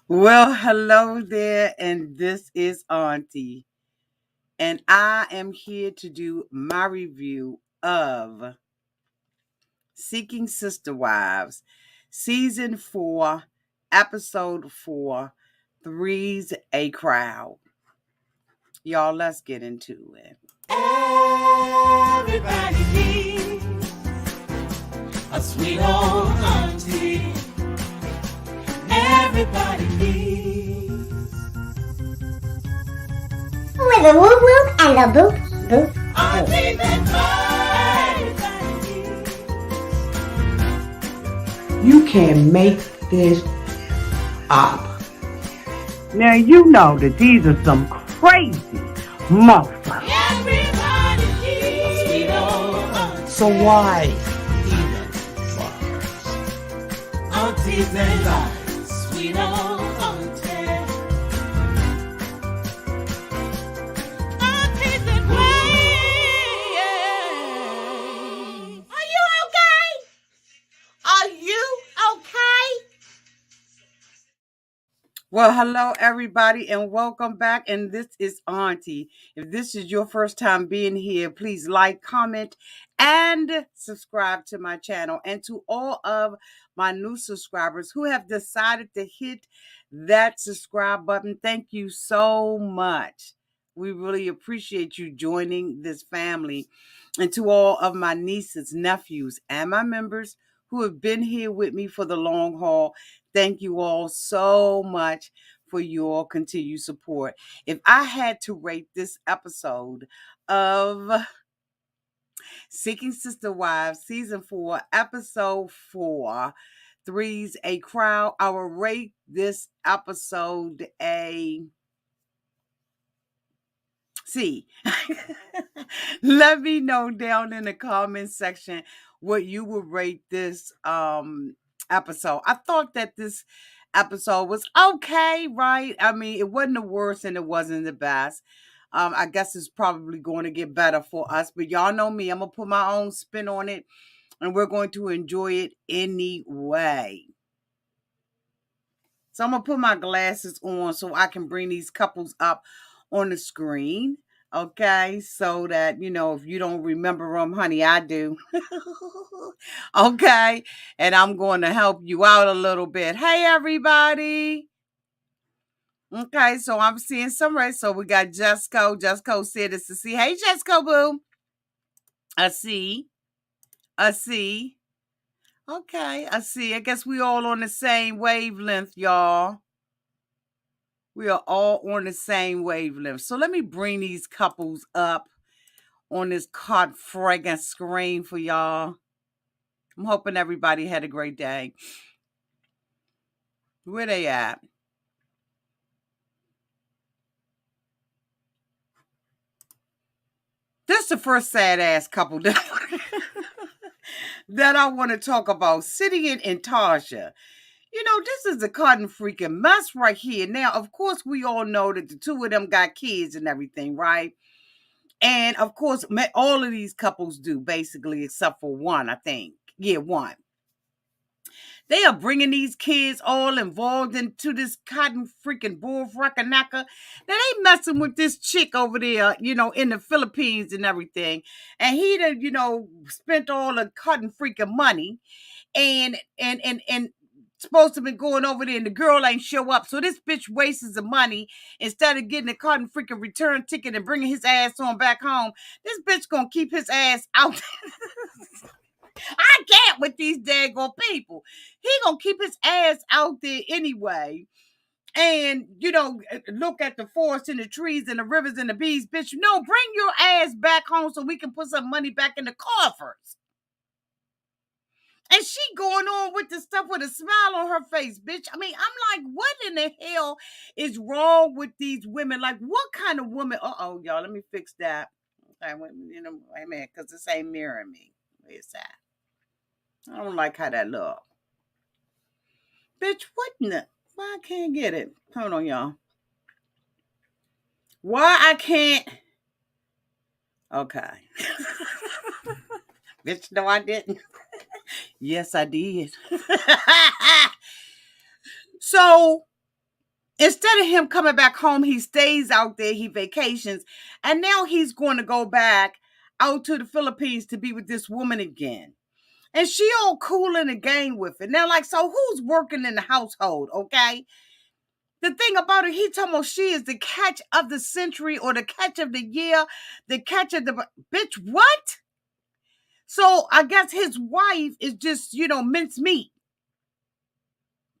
Well, hello there, and this is Auntie, and I am here to do my review of Seeking Sister Wives, Season 4, Episode 4, Three's a Crowd. Y'all, let's get into it. Everybody needs a sweet old auntie. Everybody needs with a whoop whoop and a boop boop boop. aunties and everybody needs. You can make this up. Now you know that these are some crazy motherfuckers. Everybody needs a sweet old auntie. So why even bother? Aunties and lives, sweet old auntie. Aunties and ways. Are you okay? Are you okay? Well, hello, everybody, and welcome back. And this is Auntie. If this is your first time being here, please like, comment, and subscribe to my channel. And to all of my new subscribers who have decided to hit that subscribe button, thank you so much. We really appreciate you joining this family. And to all of my nieces, nephews, and my members who have been here with me for the long haul, thank you all so much for your continued support. If I had to rate this episode of Seeking Sister Wives, Season 4, Episode 4, Three's a Crowd, I will rate this episode a C. Let me know down in the comment section what you would rate this episode. I thought that this episode was okay, right? I mean, it wasn't the worst and it wasn't the best. I guess it's probably going to get better for us, but y'all know me. I'm gonna put my own spin on it, and we're going to enjoy it anyway. So I'm gonna put my glasses on so I can bring these couples up on the screen. Okay, so that if you don't remember them, honey, I do. Okay, and I'm going to help you out a little bit. Hey, everybody. Okay, so I'm seeing some right. So we got Jesco. Jesco said it's a C. Hey, Jesco, boo. A C. A C. Okay, I see. I guess we all on the same wavelength, y'all. We are all on the same wavelength. So let me bring these couples up on this card fragrance screen for y'all. I'm hoping everybody had a great day. Where they at? This is the first sad ass couple that I want to talk about. Sidian and Tasha. This is a cotton freaking mess right here. Now, of course, we all know that the two of them got kids and everything, right? And of course, all of these couples do, basically, except for one, I think. Yeah, one. They are bringing these kids all involved into this cotton freaking bull frackanaka. Now, they messing with this chick over there, in the Philippines and everything. And he done, spent all the cotton freaking money and supposed to be going over there and the girl ain't show up. So this bitch wastes the money instead of getting a cotton freaking return ticket and bringing his ass on back home. This bitch gonna keep his ass out. I can't with these daggone people. He gonna keep his ass out there anyway. And, look at the forest and the trees and the rivers and the bees. Bitch, bring your ass back home so we can put some money back in the coffers. And she going on with the stuff with a smile on her face, bitch. I mean, I'm like, what in the hell is wrong with these women? Like, what kind of woman? Uh-oh, y'all, let me fix that. Okay, wait a minute, because this ain't mirroring me. Where's that? I don't like how that look. Bitch, what in the? Why I can't get it? Hold on, y'all. Why I can't? Okay. Bitch, no, I didn't. Yes, I did. So instead of him coming back home, he stays out there, he vacations, and now he's going to go back out to the Philippines to be with this woman again. And she all cool in the game with it. Now, like, so who's working in the household, okay? The thing about it, he talking about she is the catch of the century or the catch of the year, the catch of the... Bitch, what? So I guess his wife is just, mincemeat.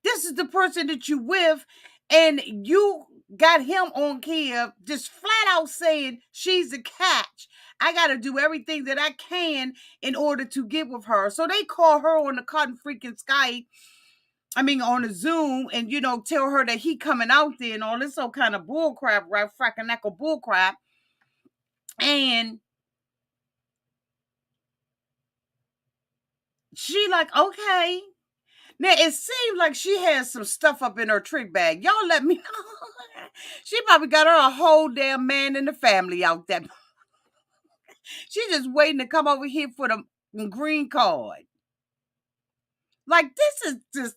This is the person that you with, and you got him on here just flat out saying she's a catch. I got to do everything that I can in order to get with her. So they call her on the cotton freaking Skype. I mean, on the Zoom, and, tell her that he coming out there and all this old kind of bull crap, right? Fracking bull crap. And she like, okay. Now, it seems like she has some stuff up in her trick bag. Y'all let me know. She probably got her a whole damn man in the family out there. She just waiting to come over here for the green card. Like, this is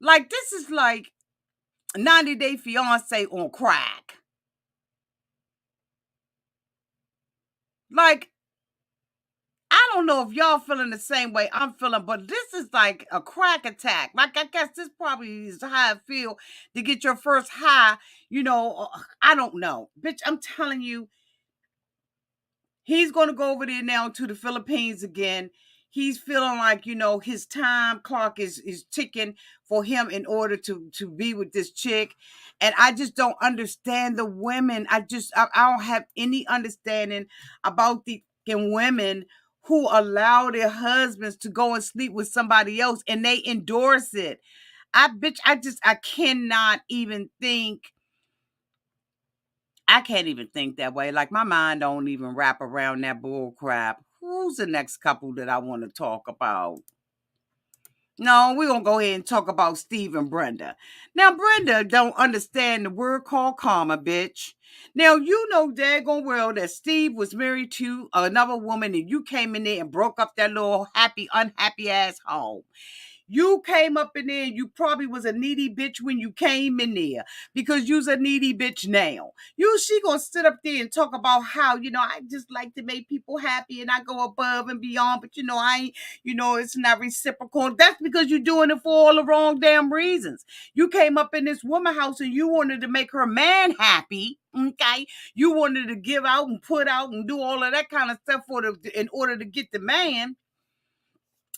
like 90 Day Fiance on crack. Like, I don't know if y'all feeling the same way I'm feeling, but this is like a crack attack. Like, I guess this probably is how I feel to get your first high, I don't know. Bitch, I'm telling you, he's going to go over there now to the Philippines again. He's feeling like, his time clock is ticking for him in order to be with this chick. And I just don't understand the women. I don't have any understanding about the women who allow their husbands to go and sleep with somebody else and they endorse it. I cannot even think. I can't even think that way. Like, my mind don't even wrap around that bull crap. Who's the next couple that I want to talk about? No, we're going to go ahead and talk about Steve and Brenda. Now, Brenda don't understand the word called karma, bitch. Now, you know daggone well that Steve was married to another woman and you came in there and broke up that little happy, unhappy ass home. You came up in there and you probably was a needy bitch when you came in there because you's a needy bitch now. She gonna sit up there and talk about how, I just like to make people happy and I go above and beyond, but I ain't, it's not reciprocal. That's because you're doing it for all the wrong damn reasons. You came up in this woman house and you wanted to make her man happy. Okay. You wanted to give out and put out and do all of that kind of stuff in order to get the man.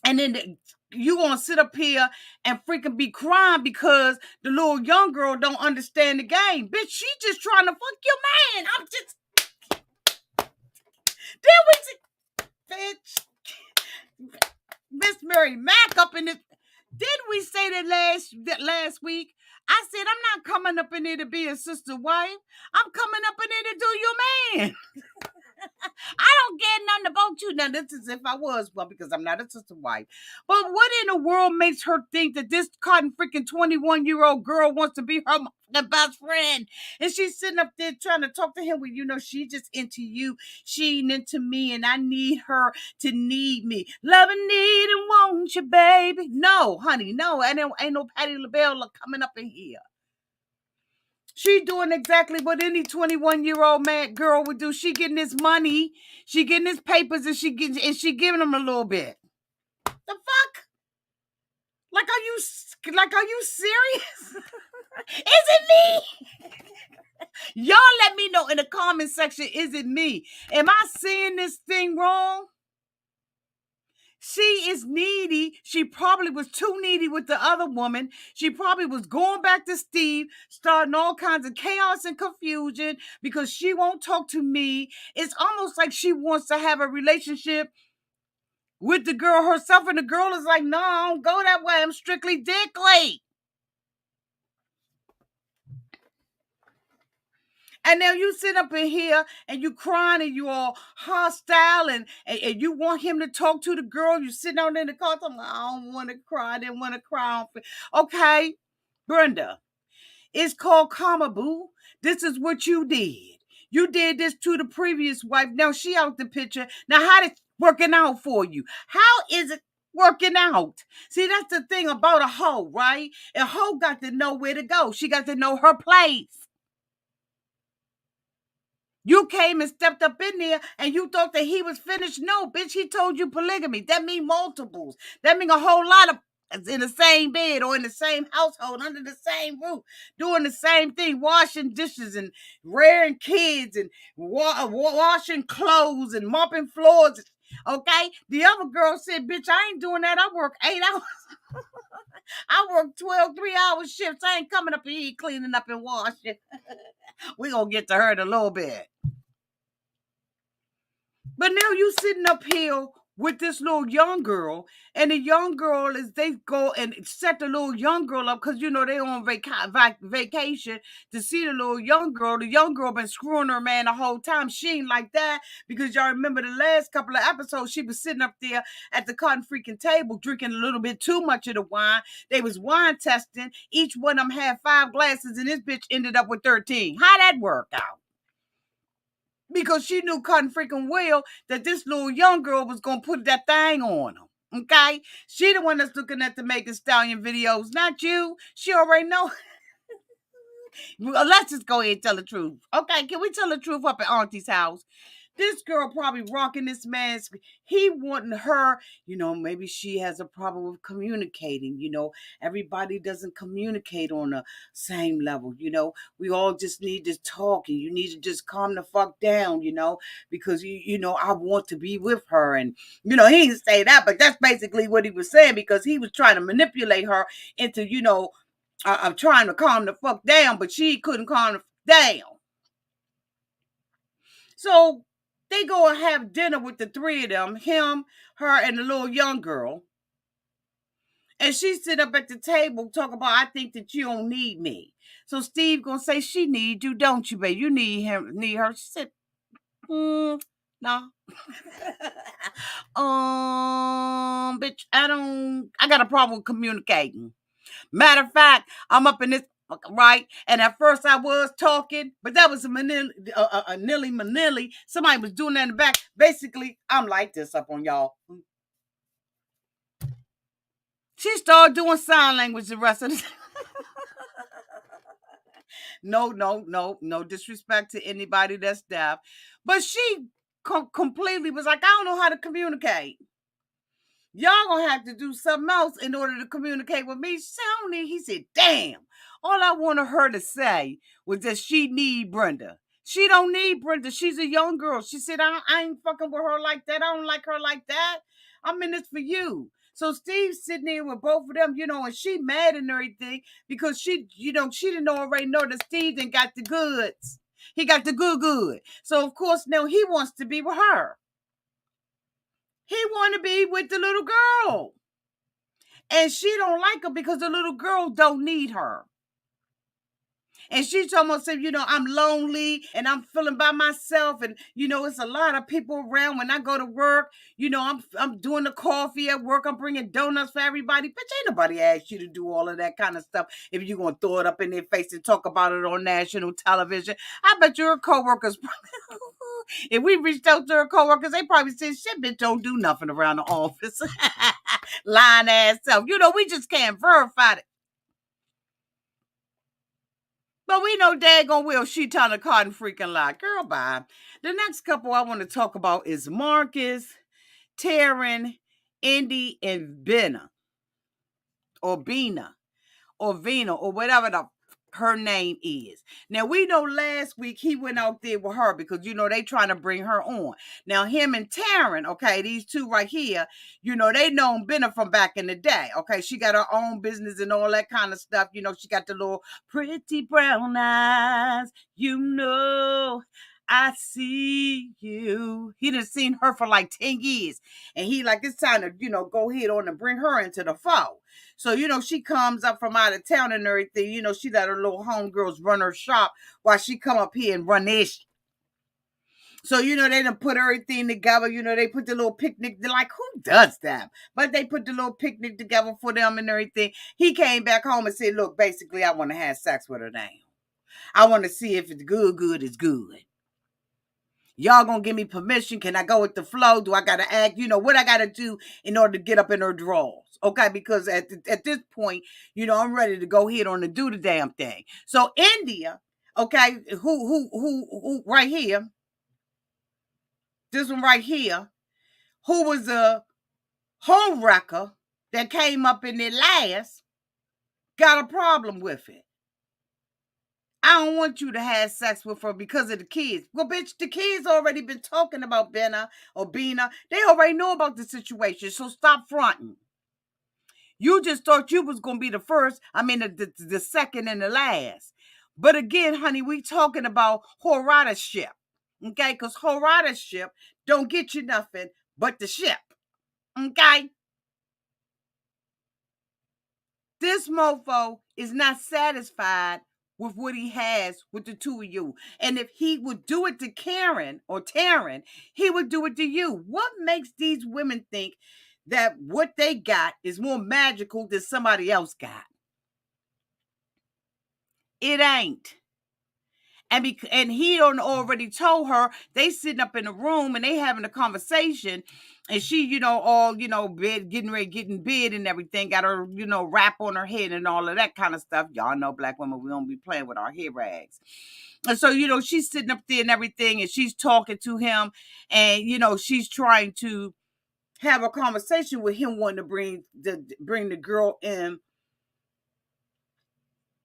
And then you gonna sit up here and freaking be crying because the little young girl don't understand the game. Bitch, she just trying to fuck your man. I'm just... Bitch. Miss Mary Mac up in this... Didn't we say that last week? I said, I'm not coming up in there to be a sister wife. I'm coming up in there to do your man. I don't get nothing about you. Now, this is if I was, well, because I'm not a sister wife. But what in the world makes her think that this cotton freaking 21-year-old girl wants to be her best friend? And she's sitting up there trying to talk to him when she just into you. She ain't into me, and I need her to need me. Love and need and want you, baby. No, honey, no. And there ain't no Patti LaBelle coming up in here. She doing exactly what any 21-year-old girl would do. She getting this money, she getting his papers, and she giving him a little bit. The fuck? Like, are you serious? Is it me? Y'all let me know in the comment section. Is it me? Am I seeing this thing wrong? She is needy. She probably was too needy with the other woman. She probably was going back to Steve, starting all kinds of chaos and confusion because she won't talk to me. It's almost like she wants to have a relationship with the girl herself, and the girl is like, no, I don't go that way. I'm strictly dickly. And now you sit up in here and you crying and you all hostile and you want him to talk to the girl. You sitting out in the car talking, I don't want to cry. I didn't want to cry. Okay, Brenda, it's called karma, boo. This is what you did. You did this to the previous wife. Now she out the picture. Now how is it working out for you? How is it? working out. See, that's the thing about a hoe, right? A hoe got to know where to go. She got to know her place. You came and stepped up in there and you thought that he was finished. No, bitch, he told you polygamy. That mean multiples. That mean a whole lot of in the same bed or in the same household, under the same roof, doing the same thing, washing dishes and rearing kids and washing clothes and mopping floors. Okay? The other girl said, bitch, I ain't doing that. I work 8 hours. I work 12 3-hour shifts. I ain't coming up here cleaning up and washing. We're going to get to her in a little bit. But now you sitting up here with this little young girl, and the young girl is, they go and set the little young girl up because, you know, they on vacation to see the little young girl. The young girl been screwing her man the whole time. She ain't like that because y'all remember the last couple of episodes, she was sitting up there at the cotton freaking table drinking a little bit too much of the wine. They was wine testing. Each one of them had 5 glasses, and this bitch ended up with 13. How that work out? Because she knew cotton freaking well that this little young girl was going to put that thing on him. Okay? She the one that's looking at the Megan Stallion videos, not you. She already know. Well, let's just go ahead and tell the truth. Okay, can we tell the truth up at Auntie's house? This girl probably rocking this man's, he wanting her, you know, maybe she has a problem with communicating, you know, everybody doesn't communicate on the same level, you know, we all just need to talk and you need to just calm the fuck down, you know, because, you know, I want to be with her. And, you know, he didn't say that, but that's basically what he was saying because he was trying to manipulate her into, you know, I'm trying to calm the fuck down, but she couldn't calm the fuck down. So they go and have dinner with the 3 of them, him, her, and the little young girl. And she sit up at the table talking about, I think that you don't need me. So Steve gonna say, she need you, don't you, babe? You need him, need her. She said, no. Bitch, I got a problem with communicating. Matter of fact, I'm up in this, right? And at first I was talking, but that was a nilly-manilly. Somebody was doing that in the back. Basically, I'm like this up on y'all. She started doing sign language the rest of the No disrespect to anybody that's deaf. But she completely was like, I don't know how to communicate. Y'all gonna have to do something else in order to communicate with me. He said, damn. All I wanted her to say was that she need Brenda. She don't need Brenda. She's a young girl. She said, I ain't fucking with her like that. I don't like her like that. I'm in this for you. So Steve's sitting there with both of them, you know, and she mad and everything because she, you know, she didn't already know that Steve done got the goods. He got the good. So of course now he wants to be with her. He want to be with the little girl. And she don't like her because the little girl don't need her. And she almost said, you know, I'm lonely and I'm feeling by myself. And, you know, it's a lot of people around when I go to work. You know, I'm doing the coffee at work. I'm bringing donuts for everybody. Bitch, ain't nobody asked you to do all of that kind of stuff if you're going to throw it up in their face and talk about it on national television. I bet your coworkers, if we reached out to her coworkers, they probably said, shit, bitch, don't do nothing around the office. Lying ass self. You know, we just can't verify it. But we know daggone well she telling a cotton freaking lie. Girl, bye. The next couple I want to talk about is Marcus, Taryn, Indy, and Bina. Or Bina. Or Vina. Or whatever her name is. Now, we know last week he went out there with her because, you know, they trying to bring her on. Now, him and Taryn, okay, these two right here, you know, they known Bina from back in the day, okay? She got her own business and all that kind of stuff. You know, she got the little pretty brown eyes, you know, I see you. He done seen her for like 10 years. And he like, it's time to, you know, go ahead on and bring her into the fold. So, you know, she comes up from out of town and everything. You know, she let her little homegirls run her shop while she come up here and run this. So, you know, they done put everything together. You know, they put the little picnic. They're like, who does that? But they put the little picnic together for them and everything. He came back home and said, look, basically, I want to have sex with her now. I want to see if it's good is good. Y'all gonna give me permission? Can I go with the flow? Do I gotta act? What I gotta do in order to get up in her drawers? Okay, because at this point, I'm ready to go ahead on and do the damn thing. So India, okay, who right here, this one right here, who was a home wrecker that came up in there last, got a problem with it. I don't want you to have sex with her because of the kids. Well, bitch, the kids already been talking about Benna or Bina. They already know about the situation, so stop fronting. You just thought you was going to be the first, the second and the last. But again, honey, we talking about horadeship, okay? Because horadeship don't get you nothing but the ship, okay? This mofo is not satisfied with what he has with the two of you. And if he would do it to Karen or Taryn, he would do it to you. What makes these women think that what they got is more magical than somebody else got? It ain't. And he done already told her, they sitting up in the room and they having a conversation, and she, all, getting ready, getting bid and everything, got her, wrap on her head and all of that kind of stuff. Y'all know black women, we don't be playing with our hair rags. And so, she's sitting up there and everything, and she's talking to him, and, she's trying to have a conversation with him, wanting to bring the girl in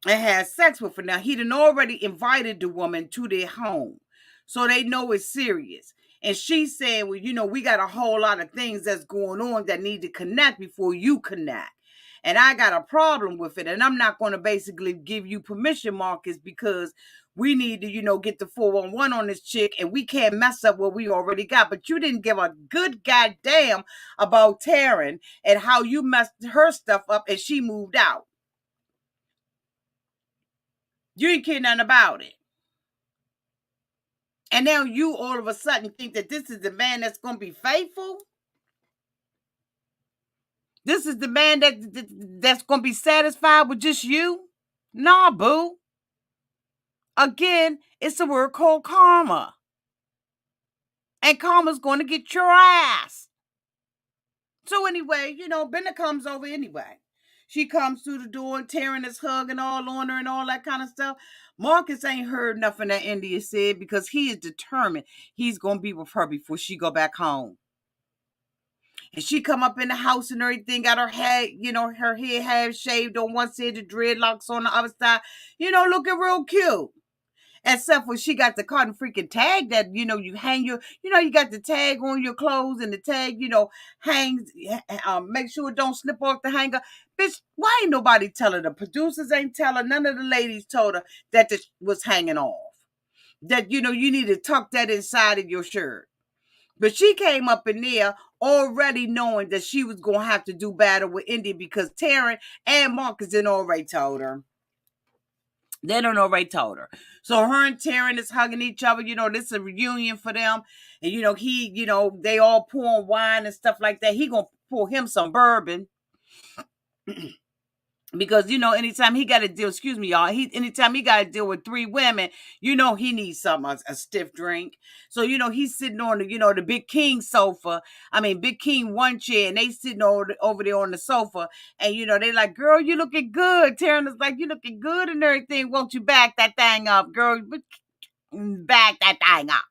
and had sex with her. Now, he done already invited the woman to their home, so they know it's serious. And she's saying, well, we got a whole lot of things that's going on that need to connect before you connect. And I got a problem with it. And I'm not going to basically give you permission, Marcus, because we need to, get the 411 on this chick, and we can't mess up what we already got. But you didn't give a good goddamn about Taryn and how you messed her stuff up and she moved out. You ain't care nothing about it. And now you all of a sudden think that this is the man that's going to be faithful? This is the man that's going to be satisfied with just you? Nah, boo. Again, it's a word called karma. And karma's going to get your ass. So anyway, Benna comes over anyway. She comes through the door and Taryn is hugging all on her and all that kind of stuff. Marcus ain't heard nothing that India said because he is determined he's going to be with her before she go back home. And she come up in the house and everything, got her head, her hair half shaved on one side, the dreadlocks on the other side, looking real cute. Except for she got the cotton freaking tag that, you hang your, you got the tag on your clothes, and the tag, hangs, make sure it don't slip off the hanger. Bitch, why ain't nobody tell her? The producers ain't tell her. None of the ladies told her that this was hanging off. That, you need to tuck that inside of your shirt. But she came up in there already knowing that she was going to have to do battle with Indy because Taryn and Marcus didn't already told her. They don't already told her. So her and Taryn is hugging each other. This is a reunion for them. And, they all pouring wine and stuff like that. He going to pour him some bourbon. Because, anytime he got to deal, excuse me, y'all, anytime he got to deal with three women, he needs something, a stiff drink. So, he's sitting on the Big King sofa. Big King one chair, and they sitting over there on the sofa. And, they like, girl, you looking good. Taryn is like, you looking good and everything. Won't you back that thing up, girl? Back that thing up.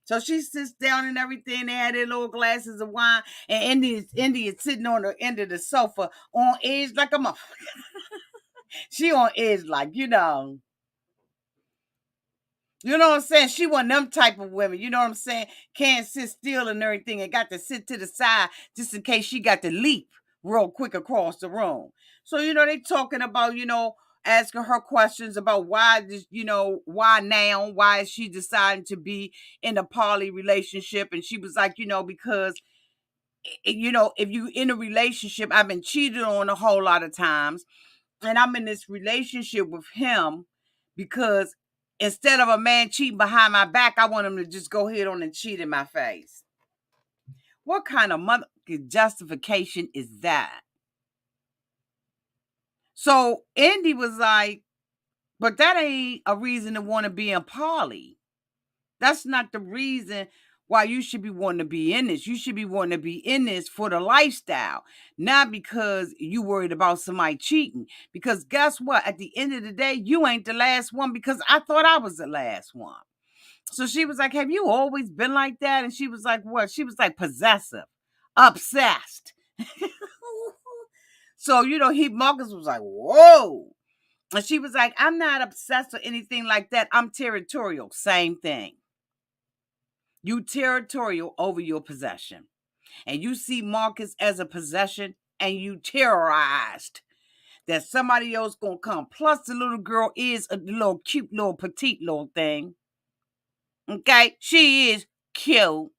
So she sits down and everything. They had their little glasses of wine. And India sitting on the end of the sofa on edge like a motherfucker. She on edge like, You know what I'm saying? She one of them type of women. You know what I'm saying? Can't sit still and everything and got to sit to the side just in case she got to leap real quick across the room. So, they talking about, asking her questions about why this, why now? Why is she deciding to be in a poly relationship? And she was like, because, if you in a relationship, I've been cheated on a whole lot of times. And I'm in this relationship with him because instead of a man cheating behind my back, I want him to just go ahead on and cheat in my face. What kind of justification is that? So Indy was like, but that ain't a reason to want to be in poly. That's not the reason why you should be wanting to be in this. You should be wanting to be in this for the lifestyle, not because you worried about somebody cheating. Because guess what? At the end of the day, you ain't the last one, because I thought I was the last one. So she was like, have you always been like that? And she was like, what? She was like possessive, obsessed. So, Marcus was like, whoa. And she was like, I'm not obsessed or anything like that. I'm territorial. Same thing. You territorial over your possession. And you see Marcus as a possession, and you terrorized that somebody else gonna come. Plus, the little girl is a little cute, little petite little thing. Okay? She is cute.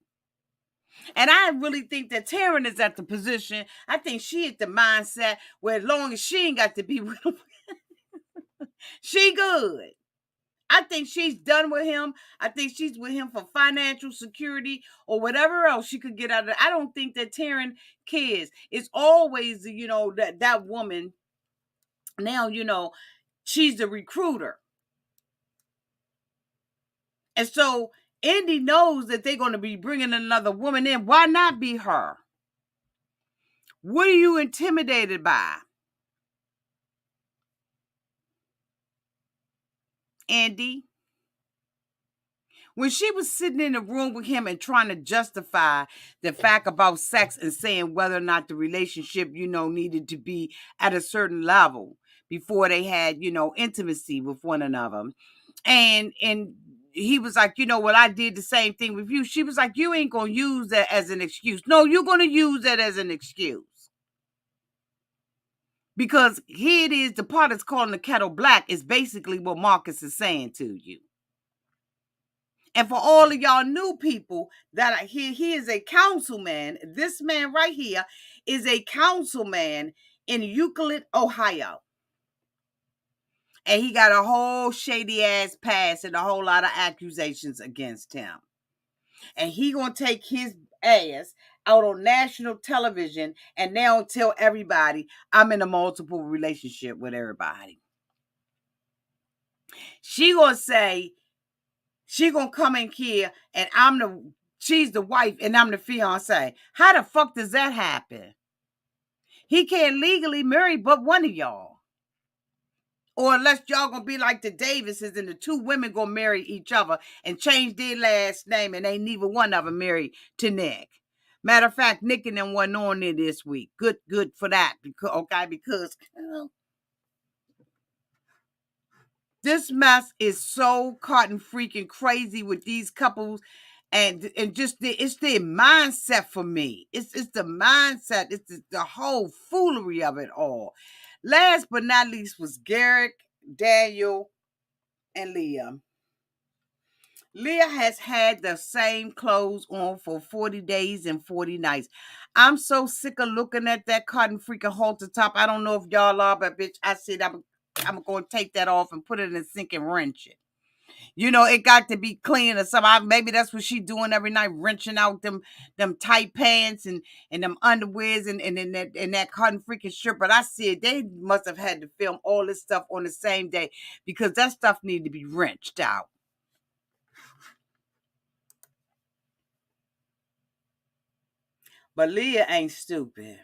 And I really think that Taryn is at the position. I think she at the mindset where as long as she ain't got to be with him, she good. I think she's done with him. I think she's with him for financial security or whatever else she could get out of it. I don't think that Taryn cares. It's always, that woman. Now, she's the recruiter. And so Indy knows that they're going to be bringing another woman in. Why not be her? What are you intimidated by? Andy? When she was sitting in the room with him and trying to justify the fact about sex and saying whether or not the relationship, needed to be at a certain level before they had, intimacy with one another. And he was like, well, I did the same thing with you. She was like, you ain't going to use that as an excuse. No, you're going to use that as an excuse. Because here it is, the part that's calling the kettle black is basically what Marcus is saying to you. And for all of y'all new people that are here, he is a councilman. This man right here is a councilman in Euclid, Ohio. And he got a whole shady ass past and a whole lot of accusations against him. And he gonna take his ass out on national television and now tell everybody I'm in a multiple relationship with everybody. She gonna say, she gonna come in here and she's the wife and I'm the fiance. How the fuck does that happen? He can't legally marry but one of y'all. Or unless y'all gonna be like the Davises and the two women gonna marry each other and change their last name and ain't neither one of them married to Nick. Matter of fact, Nick and them wasn't on there this week. Good for that. Because this mess is so cotton freaking crazy with these couples, and just it's their mindset for me. It's the mindset. It's the whole foolery of it all. Last but not least was Garrick, Daniel, and Leah. Leah has had the same clothes on for 40 days and 40 nights. I'm so sick of looking at that cotton freaking halter top. I don't know if y'all are, but bitch, I said I'm going to take that off and put it in the sink and wrench it. It got to be clean or something. Maybe that's what she doing every night, wrenching out them tight pants and them underwears and that cotton freaking shirt. But I said they must have had to film all this stuff on the same day because that stuff needed to be wrenched out. But Leah ain't stupid.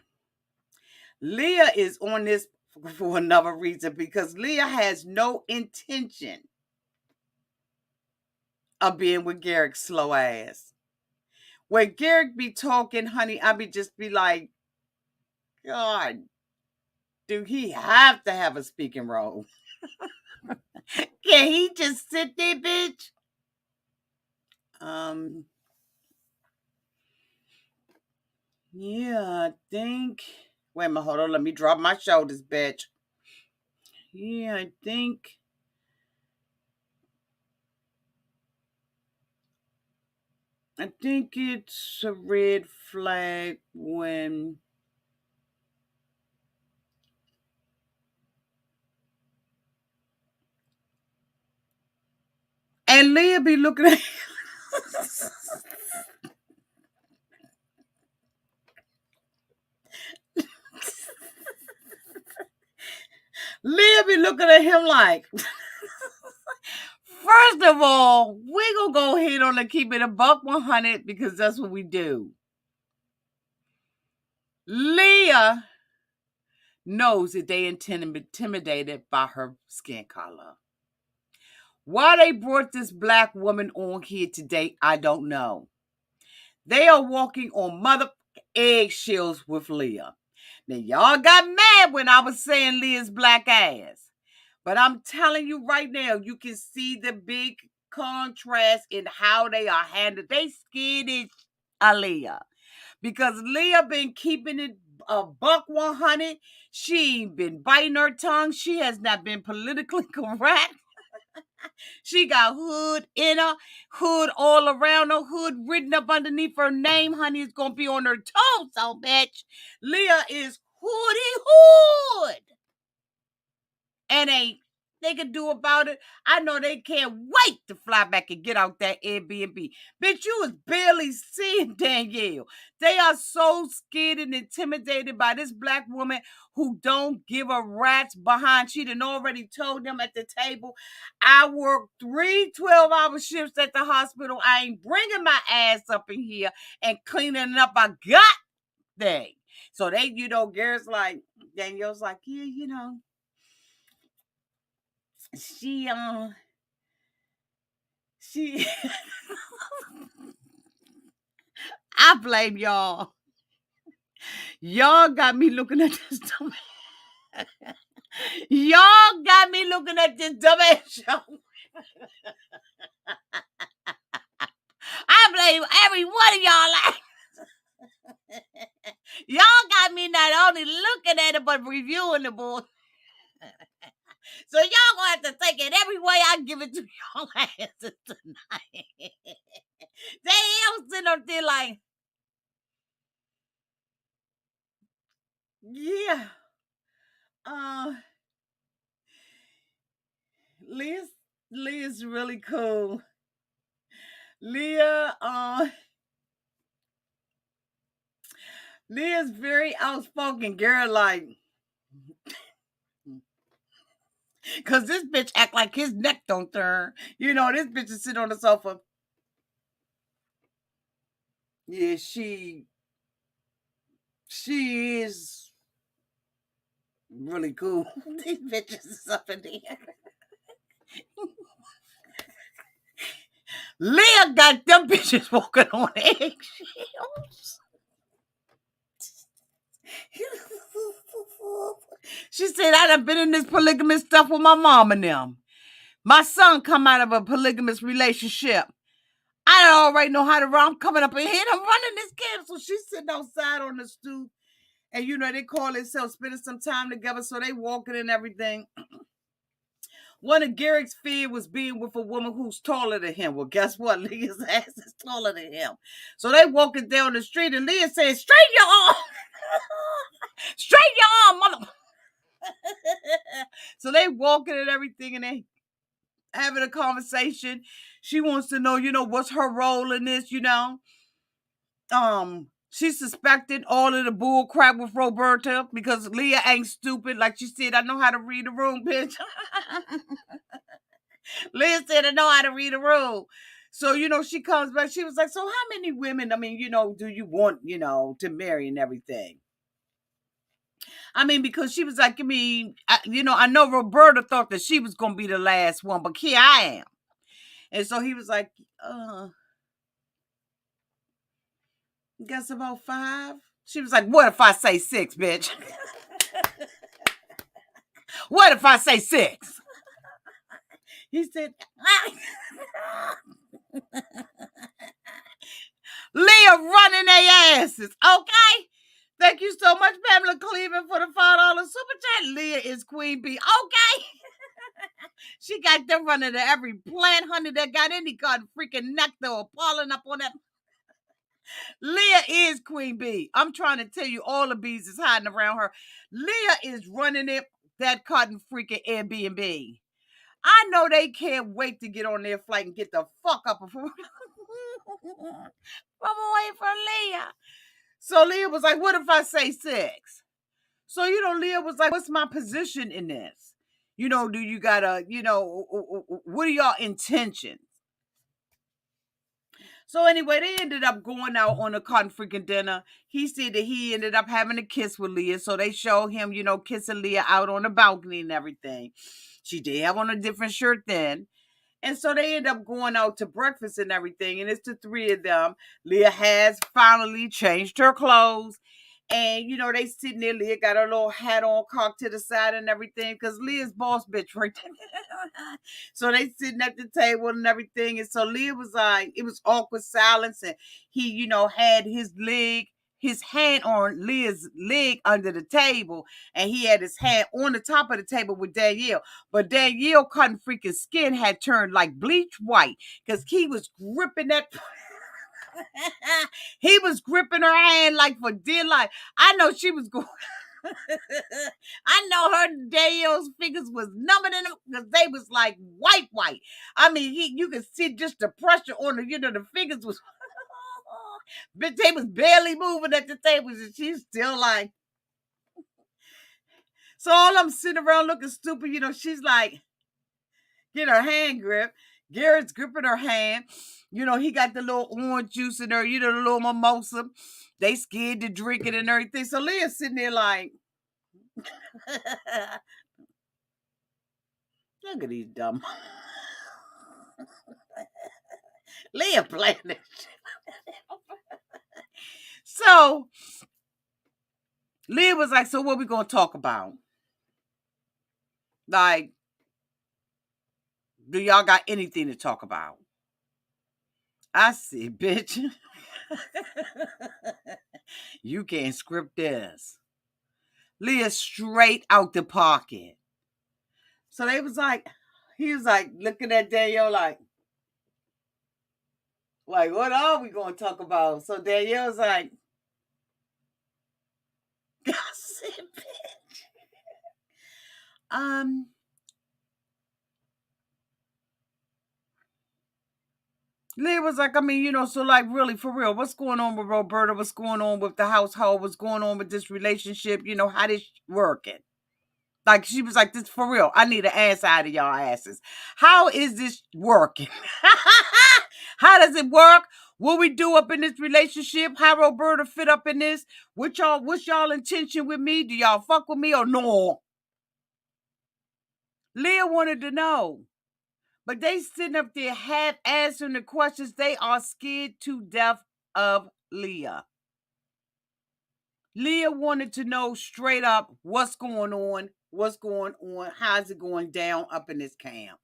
Leah is on this for another reason because Leah has no intention of being with Garrick's slow ass. When Garrick be talking, honey, I be like, God, do he have to have a speaking role? Can he just sit there, bitch? Yeah, I think. Wait a minute, hold on. Let me drop my shoulders, bitch. Yeah, I think it's a red flag when and Leah be looking at Leah be looking at him like, first of all, we're going to go ahead on and keep it a buck 100 because that's what we do. Leah knows that they intimidated by her skin color. Why they brought this black woman on here today, I don't know. They are walking on mother eggshells with Leah. Now, y'all got mad when I was saying Leah's black ass. But I'm telling you right now, you can see the big contrast in how they are handled. They scared Leah. Because Leah been keeping it a buck 100. She ain't been biting her tongue. She has not been politically correct. She got hood in her, hood all around her, hood written up underneath her name. Honey, it's going to be on her toes, so bitch. Leah is hoodie hood. And ain't they can do about it. I know they can't wait to fly back and get out that Airbnb. Bitch, you was barely seeing Danielle. They are so scared and intimidated by this black woman who don't give a rat's behind. She done already told them at the table, I work 3 12-hour shifts at the hospital. I ain't bringing my ass up in here and cleaning up a gut thing. So they, Gary's like, Danielle's like, yeah, she I blame y'all. Y'all got me looking at this dumb. Y'all got me looking at this dumbass show. I blame every one of y'all. Y'all got me not only looking at it but reviewing the bull. So y'all gonna have to take it every way I give it to y'all asses tonight. They all sitting up there like, yeah. Leah's really cool. Leah's very outspoken, girl, like, cause this bitch act like his neck don't turn. This bitch is sitting on the sofa. Yeah, she is really cool. These bitches is up in there. Leah got them bitches walking on eggshells. She said, I done been in this polygamous stuff with my mom and them. My son come out of a polygamous relationship. I don't already know how to run. I'm coming up in here and I'm running this camp. So she's sitting outside on the stoop. And they call themselves spending some time together. So they walking and everything. One of Garrick's fear was being with a woman who's taller than him. Well, guess what? Leah's ass is taller than him. So they walking down the street and Leah said, straighten your arm. Straighten your arm, mother. So they walking and everything and they having a conversation. She wants to know, what's her role in this, She suspected all of the bull crap with Roberta because Leah ain't stupid. Like she said, I know how to read the room, bitch. Leah said, I know how to read the room. So, she comes back. She was like, so how many women, do you want, to marry and everything? Because she was like, I know Roberta thought that she was going to be the last one, but here I am. And so he was like, guess about 5. She was like, what if I say 6, bitch? What if I say 6? He said, Leah running their asses, okay? Thank you so much, Pamela Cleveland, for the $5 super chat. Leah is Queen Bee, okay? She got them running to every plant, honey, that got any kind of freaking nectar or pollen up on that. Leah is Queen Bee. I'm trying to tell you, all the bees is hiding around her. Leah is running that cotton freaking Airbnb. I know they can't wait to get on their flight and get the fuck up from away from Leah. So Leah was like, what if I say 6? So, Leah was like, what's my position in this? Do you gotta, what are y'all intentions? So anyway, they ended up going out on a cotton freaking dinner. He said that he ended up having a kiss with Leah. So they show him, kissing Leah out on the balcony and everything. She did have on a different shirt then. And so they end up going out to breakfast and everything. And it's the three of them. Leah has finally changed her clothes. And, they sitting there. Leah got her little hat on, cocked to the side and everything. Because Leah's boss bitch right there. So they sitting at the table and everything. And so Leah was like, it was awkward silence. And he, had his hand on Leah's leg under the table. And he had his hand on the top of the table with Danielle. But Danielle cotton freaking skin had turned like bleach white. Because he was gripping that... He was gripping her hand like for dear life. I know she was going... I know her Danielle's fingers was numbing in them because they was like white. I mean, you could see just the pressure on the, the fingers was... But they was barely moving at the tables and she's still like... So all I'm sitting around looking stupid, she's like... Get her hand grip. Garrett's gripping her hand. He got the little orange juice in her, the little mimosa. They scared to drink it and everything. So Leah's sitting there like, look at these dumb. Leah playing this shit. So Leah was like, so what we going to talk about? Like, do y'all got anything to talk about? I see, bitch. You can't script this. Leah straight out the pocket. So he was like looking at Danielle like, what are we going to talk about? So Danielle's like, gossip, bitch. Leah was like, so like really for real, what's going on with Roberta? What's going on with the household? What's going on with this relationship? How this working? Like she was like, this for real. I need an answer out of y'all asses. How is this working? How does it work? What we do up in this relationship? How Roberta what's y'all intention with me? Do y'all fuck with me or no? Leah wanted to know. But they sitting up there half answering the questions. They are scared to death of Leah. Leah wanted to know straight up what's going on, how's it going down up in this camp.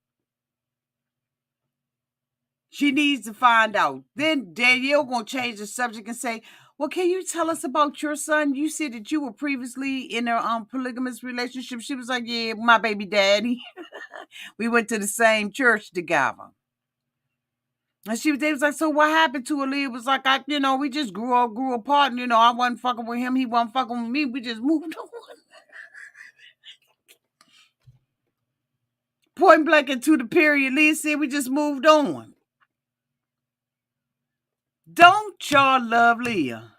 She needs to find out. Then Danielle gonna change the subject and say, well, can you tell us about your son? You said that you were previously in a polygamous relationship. She was like, yeah, my baby daddy. We went to the same church together. And they was like, so what happened to Aaliyah? It was like, we just grew apart. And, I wasn't fucking with him. He wasn't fucking with me. We just moved on. Point blank and to the period, Leah said we just moved on. Don't y'all love Leah?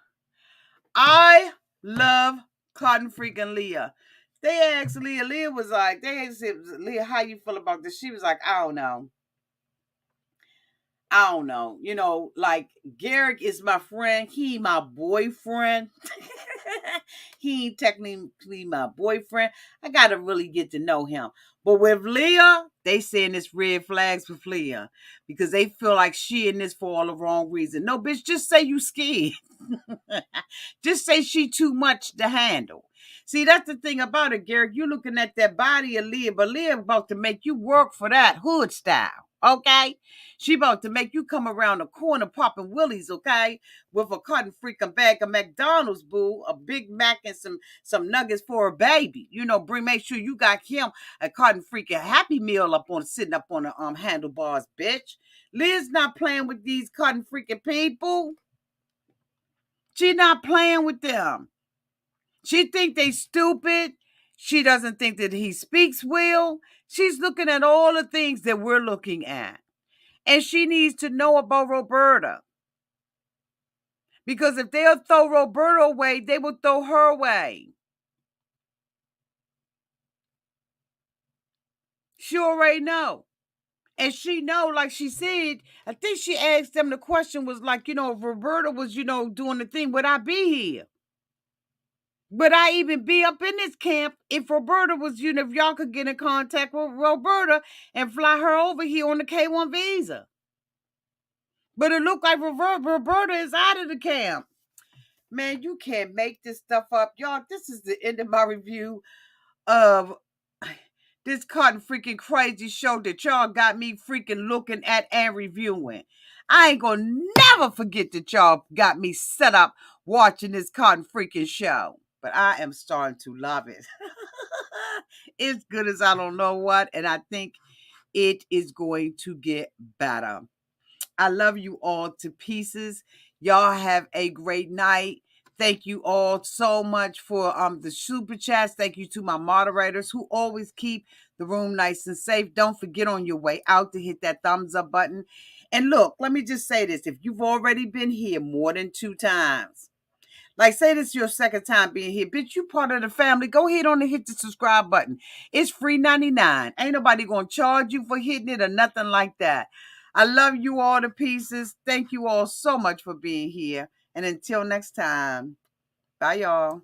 I love cotton freaking Leah. They asked Leah. Leah was like, they said, Leah, how you feel about this? She was like, I don't know. Like Garrick is my friend. He my boyfriend. He ain't technically my boyfriend. I gotta really get to know him. But with Leah, they saying it's red flags with Leah because they feel like she in this for all the wrong reason. No, bitch, just say you scared. Just say she too much to handle. See, that's the thing about it, Garrick. You looking at that body of Leah, but Leah about to make you work for that hood style. Okay? She about to make you come around the corner popping willies, okay? With a cotton freaking bag of McDonald's, boo, a Big Mac and some nuggets for a baby. Make sure you got him a cotton freaking Happy Meal sitting up on the handlebars, bitch. Liz not playing with these cotton freaking people. She not playing with them. She think they stupid. She doesn't think that he speaks well. She's looking at all the things that we're looking at. And she needs to know about Roberta. Because if they'll throw Roberta away, they will throw her away. She already know. And she know, like she said, I think she asked them, the question was like, if Roberta was, doing the thing, would I be here? Would I even be up in this camp if Roberta was, if y'all could get in contact with Roberta and fly her over here on the K-1 visa? But it looked like Roberta is out of the camp. Man, you can't make this stuff up. Y'all, this is the end of my review of this cotton freaking crazy show that y'all got me freaking looking at and reviewing. I ain't gonna never forget that y'all got me set up watching this cotton freaking show. But I am starting to love it. It's good as I don't know what, and I think it is going to get better. I love you all to pieces. Y'all have a great night. Thank you all so much for the super chats. Thank you to my moderators who always keep the room nice and safe. Don't forget on your way out to hit that thumbs up button. And look, let me just say this. If you've already been here more than 2 times, like say this is your second time being here, bitch, you part of the family, go ahead on and hit the subscribe button. It's free 99. Ain't nobody gonna charge you for hitting it or nothing like that. I love you all to pieces. Thank you all so much for being here. And until next time, bye y'all.